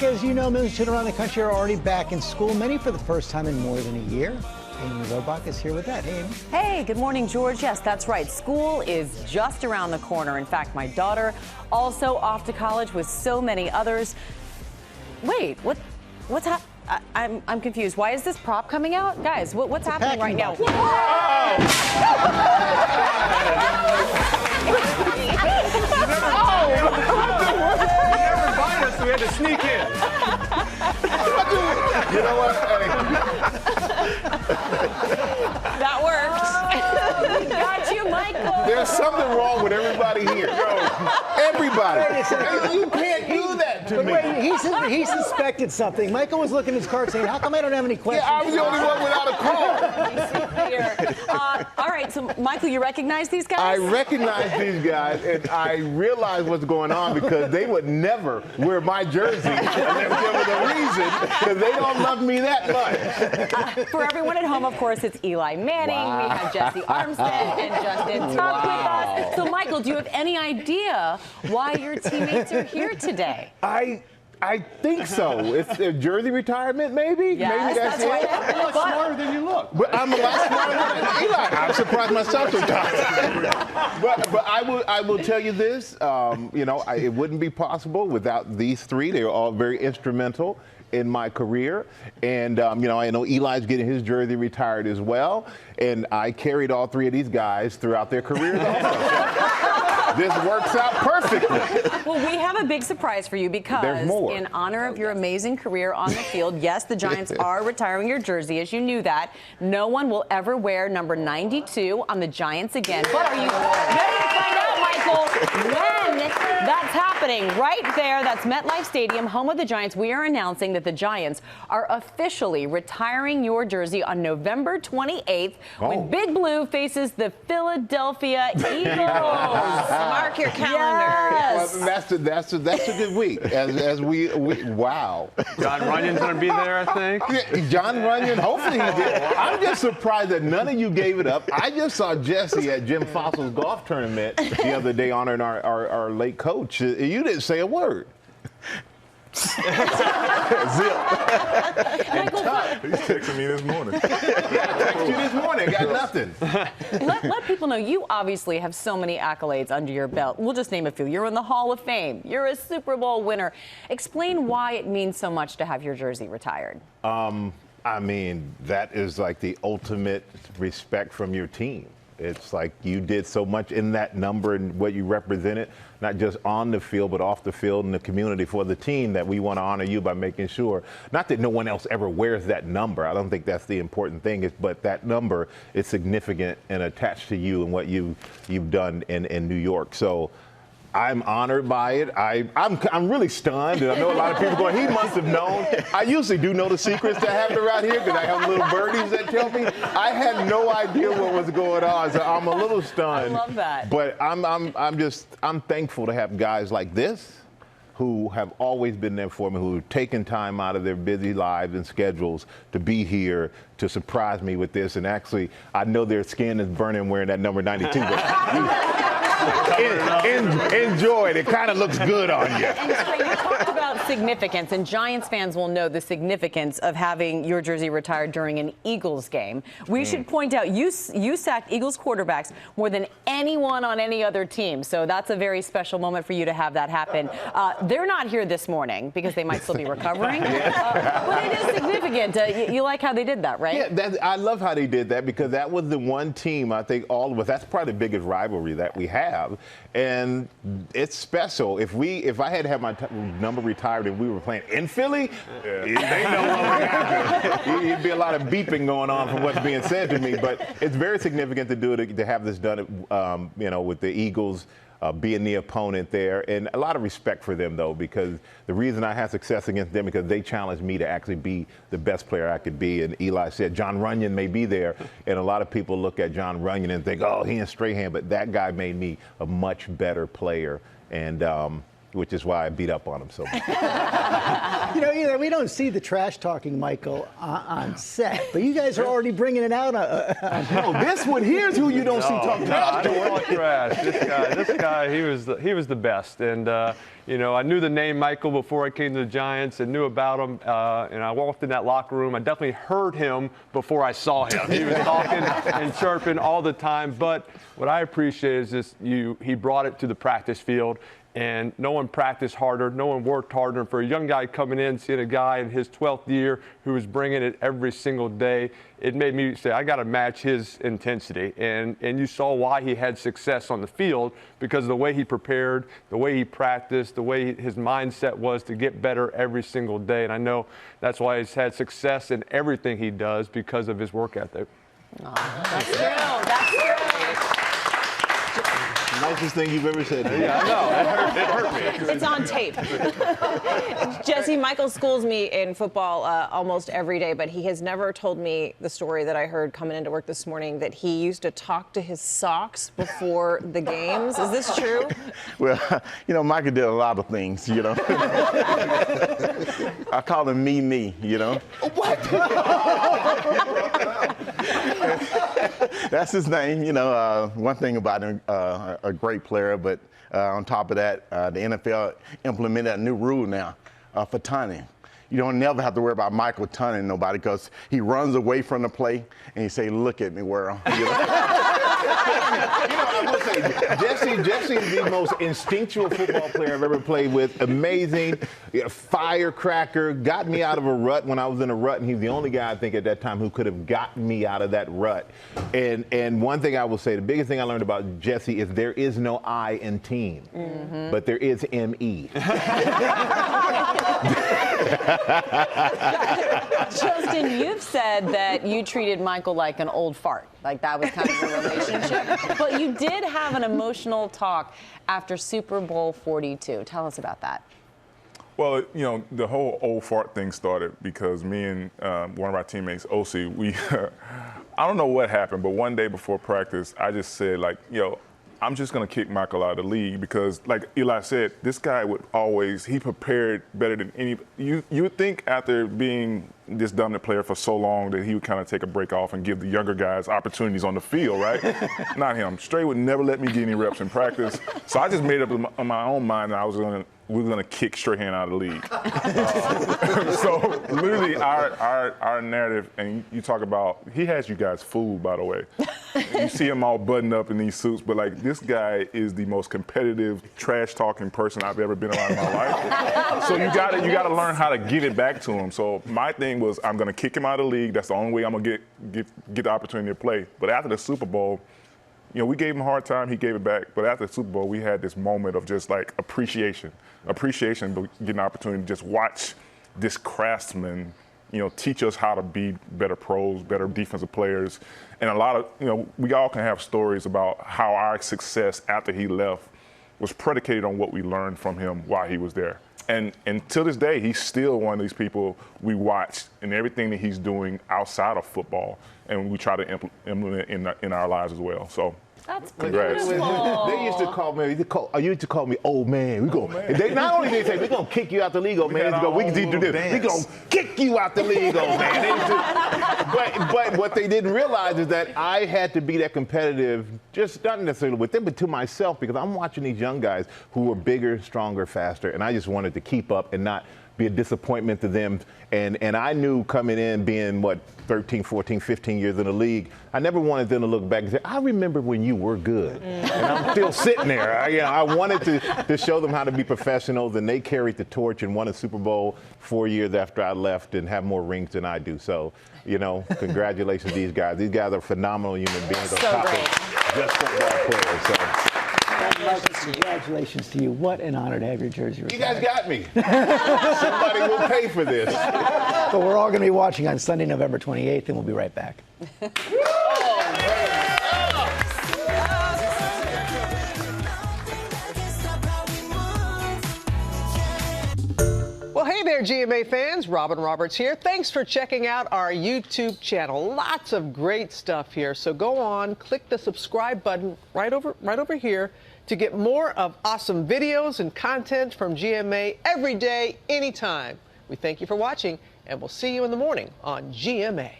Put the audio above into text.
As you know, millions of children around the country are already back in school, many for the first time in more than a year. Amy Robach is here with that. Hey, Amy. Hey, good morning, George. Yes, that's right. School is just around the corner. In fact, my daughter also off to college with so many others. Wait, what's happening? I'm confused. Why is this prop coming out? Guys, what's happening right now? So we had to sneak in. You know what? That works. Got you, Michael. There's something wrong with everybody here. Everybody. You can't do that to me. Wait, he suspected something. Michael was looking at his card saying, how come I don't have any questions? Yeah, I was the only one without a card. All right, so Michael, you recognize these guys? I recognize these guys, and I realize what's going on because they would never wear my jersey unless there was a reason, because they don't love me that much. For everyone at home, of course, it's Eli Manning. Wow. We have Jessie Armstead and Justin Tuck with us. So, Michael, do you have any idea why your teammates are here today? I think so. It's a jersey retirement, maybe? Yes, maybe that's it. right. You're smarter than you look. But I'm a lot smarter than Eli. I'm surprised myself sometimes. but I will tell you this. It wouldn't be possible without these three. They're all very instrumental in my career. And, I know Eli's getting his jersey retired as well. And I carried all three of these guys throughout their careers also. This works out perfectly. Well, we have a big surprise for you because in honor of your amazing career on the field, yes, the Giants are retiring your jersey, as you knew that. No one will ever wear number 92 on the Giants again. But are you ready to find out, Michael, when that's happening? Right there, that's MetLife Stadium, home of the Giants. We are announcing that the Giants are officially retiring your jersey on November 28th when Big Blue faces the Philadelphia Eagles. Mark your calendar. Yes. Well, that's a good week. As we wow. John Runyon's going to be there, I think. Yeah, John Runyon, hopefully he did. I'm just surprised that none of you gave it up. I just saw Jessie at Jim Fossil's golf tournament the other day honoring our late coach. You didn't say a word. Zip. He's texting me this morning. I texted you this morning. Got nothing. Let people know you obviously have so many accolades under your belt. We'll just name a few. You're in the Hall of Fame. You're a Super Bowl winner. Explain why it means so much to have your jersey retired. I mean, that is like the ultimate respect from your team. It's like you did so much in that number and what you represented, not just on the field, but off the field in the community for the team, that we want to honor you by making sure, not that no one else ever wears that number. I don't think that's the important thing, but that number is significant and attached to you and what you've done in New York. So I'm honored by it. I'm really stunned, and I know a lot of people going, he must have known. I usually do know the secrets that happen around here because I have little birdies that tell me. I had no idea what was going on, so I'm a little stunned. I love that. But I'm thankful to have guys like this who have always been there for me, who have taken time out of their busy lives and schedules to be here to surprise me with this. And actually, I know their skin is burning wearing that number 92, but enjoy it. It kind of looks good on you. And so you talked about significance, and Giants fans will know the significance of having your jersey retired during an Eagles game. We should point out you sacked Eagles quarterbacks more than anyone on any other team, so that's a very special moment for you to have that happen. They're not here this morning because they might still be recovering, but it is significant. You like how they did that, right? Yeah, I love how they did that because that was the one team, I think all of us, that's probably the biggest rivalry that we have. And it's special. If I had to have my number retired and we were playing in Philly, they know what would happen. It'd be a lot of beeping going on from what's being said to me. But it's very significant to do it, to have this done, with the Eagles. Being the opponent there, and a lot of respect for them, though, because the reason I had success against them because they challenged me to actually be the best player I could be. And Eli said John Runyon may be there, and a lot of people look at John Runyon and think, oh, he and Strahan, but that guy made me a much better player, and which is why I beat up on him so much. that we don't see the trash talking Michael on set, but you guys are already bringing it out. No, this one here's who you don't see talk trash. I don't talk trash. This guy, he was the best. And I knew the name Michael before I came to the Giants and knew about him. And I walked in that locker room. I definitely heard him before I saw him. He was talking and chirping all the time. But what I appreciate is just he brought it to the practice field. And no one practiced harder, no one worked harder. And for a young guy coming in, seeing a guy in his 12th year who was bringing it every single day, it made me say, I got to match his intensity. And you saw why he had success on the field, because of the way he prepared, the way he practiced, the way his mindset was to get better every single day. And I know that's why he's had success in everything he does, because of his work ethic. That's true. That's true. Nicest thing you've ever said. Yeah, I know. It hurt me. It's on tape. Jesse, Michael schools me in football almost every day, but he has never told me the story that I heard coming into work this morning, that he used to talk to his socks before the games. Is this true? Well, Michael did a lot of things, I call him me, What? That's his name, one thing about him, a great player, but on top of that, the NFL implemented a new rule now for taunting. You don't never have to worry about Michael taunting nobody, because he runs away from the play and he say, "Look at me, world." I will say, Jessie is the most instinctual football player I've ever played with. Amazing, firecracker, got me out of a rut when I was in a rut, and he's the only guy I think at that time who could have gotten me out of that rut. And one thing I will say, the biggest thing I learned about Jessie is there is no I in team, but there is M-E. Justin, you've said that you treated Michael like an old fart. Like that was kind of the relationship. But you did have an emotional talk after Super Bowl 42. Tell us about that. Well, the whole old fart thing started because me and one of our teammates, OC, I don't know what happened, but one day before practice, I just said, I'm just going to kick Michael out of the league because, like Eli said, this guy he prepared better than any. You would think after being this dominant player for so long that he would kind of take a break off and give the younger guys opportunities on the field, right? Not him. Straight would never let me get any reps in practice. So I just made up in my own mind that we were going to kick Strahan out of the league. So literally our narrative, and you talk about, he has you guys fooled, by the way. You see him all buttoned up in these suits, but this guy is the most competitive, trash-talking person I've ever been around in my life. So you got to learn how to give it back to him. So my thing was, I'm going to kick him out of the league. That's the only way I'm going to get the opportunity to play. But after the Super Bowl, we gave him a hard time. He gave it back. But after the Super Bowl, we had this moment of just appreciation, but getting the opportunity to just watch this craftsman, teach us how to be better pros, better defensive players. And a lot of, we all can have stories about how our success after he left was predicated on what we learned from him while he was there. And to this day, he's still one of these people we watch in everything that he's doing outside of football, and we try to implement in our lives as well. So. That's congrats. beautiful. They used to call me, old man. Not only did they say, we're going to kick you out the league, old man. We can do this. We're going to kick you out the league, old man. But what they didn't realize is that I had to be that competitive, just not necessarily with them, but to myself, because I'm watching these young guys who were bigger, stronger, faster, and I just wanted to keep up and not be a disappointment to them. And I knew coming in, being 13, 14, 15 years in the league, I never wanted them to look back and say, I remember when you were good. And I'm still sitting there. I wanted to show them how to be professionals, and they carried the torch and won a Super Bowl 4 years after I left and have more rings than I do. So, congratulations to these guys. These guys are phenomenal human beings on top of just football players. So. Congratulations to you. What an honor to have your jersey retired. You guys got me. Somebody will pay for this. But we're all going to be watching on Sunday, November 28th, and we'll be right back. Well, hey there, GMA fans. Robin Roberts here. Thanks for checking out our YouTube channel. Lots of great stuff here. So go on, click the subscribe button right over here to get more of awesome videos and content from GMA every day, anytime. We thank you for watching, and we'll see you in the morning on GMA.